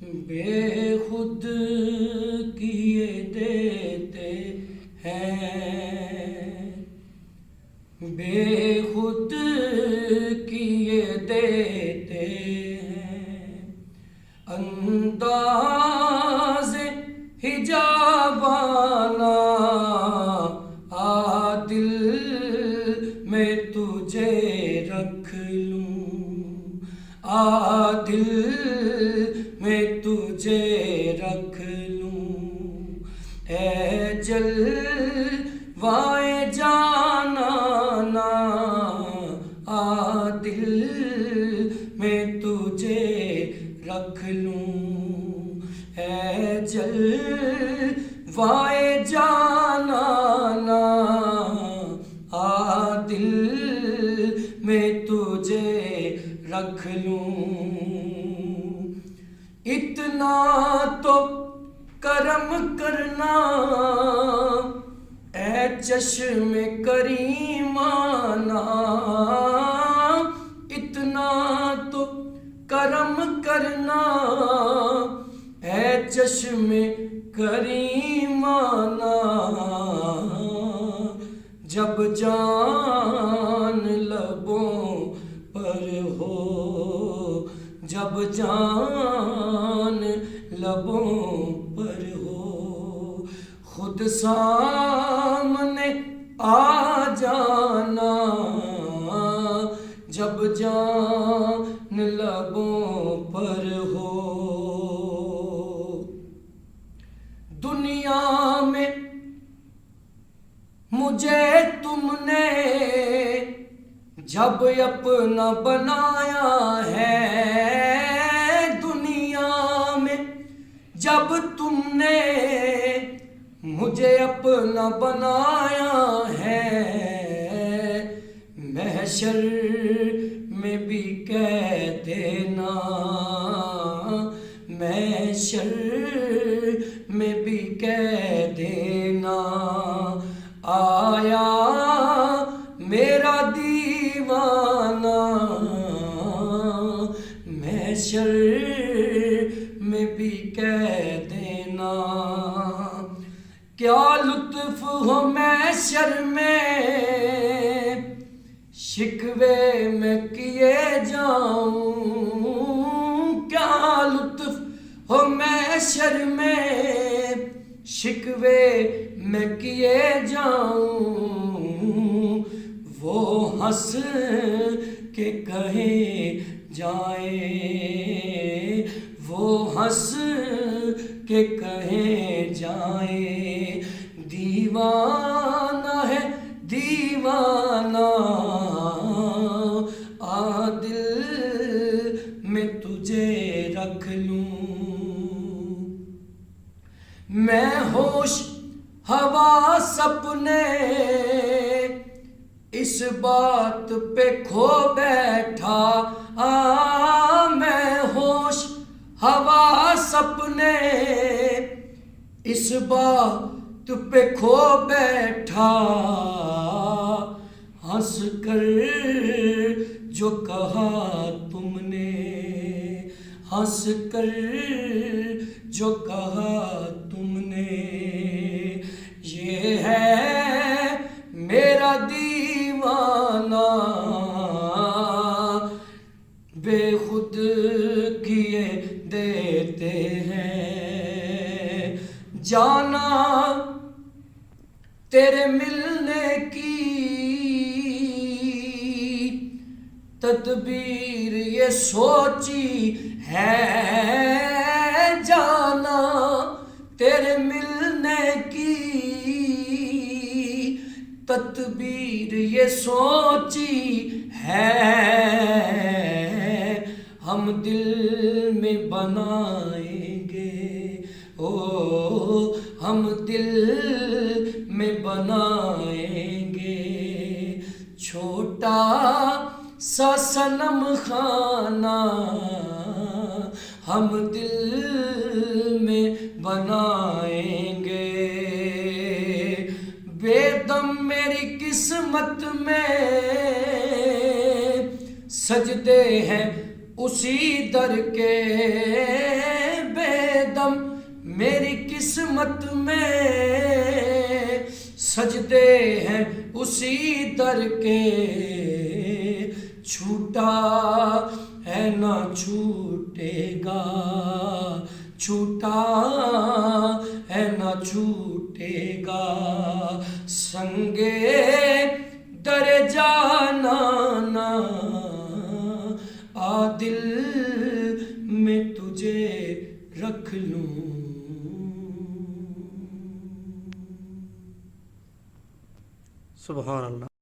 بے خود کیے دیتے ہیں، بے خود کیے دیتے ہیں، انداز حجابانہ دل میں تجھے رکھ لوں، دل میں تجھے رکھ لوں، اے جلوائے جانانا دل میں تجھے رکھ لوں، اے جلوائے جانانا دل میں تجھے رکھ لوں، اتنا تو کرم کرنا اے چشم کریمانہ، اتنا تو کرم کرنا اے چشم کریمانہ، جب جان لبوں پر ہو، جب جان لبوں پر ہو، خود سامنے آ جانا، جب جان لبوں پر ہو، دنیا میں مجھے تم نے جب اپنا بنایا ہے، دنیا میں جب تم نے مجھے اپنا بنایا ہے، محشر میں بھی کہہ دینا، محشر میں بھی کہہ دینا، آیا میرا دیوانہ، محشر میں بھی کہہ دینا، کیا لطف ہو محشر میں شکوے میں کیے جاؤں، کیا لطف ہو محشر میں شکوے میں کیے جاؤں، وہ ہنس کے کہے جائیں، وہ ہنس کے کہے جائیں، دیوانہ ہے دیوانہ دل میں تجھے رکھ لوں، میں ہوش حواس اپنے اس بات پہ کھو بیٹھا، میں ہوش حواس اپنے اس بات پہ کھو بیٹھا، ہنس کر جو کہا تم نے، ہنس کر جو کہا تم نے، یہ ہے میرا دیوانہ، بے خود کیے دیتے ہیں، جانا تیرے ملنے کی تدبیر یہ سوچی ہے، جانا تیرے ملنے کی تدبیر یہ سوچی ہے، ہم دل میں بنائیں گے، ہم دل میں بنائیں گے چھوٹا سا صنم خانہ، ہم دل میں بنائیں گے، بے دم میری قسمت میں سجدے ہیں اسی در کے بے دم میری قسمت میں سجدے ہیں اسی در کے چھوٹا ہے نہ چھوٹے گا چھوٹا ہے نہ چھوٹے گا سنگے در جانانا آ دل میں تجھے رکھ لوں سبحان اللہ.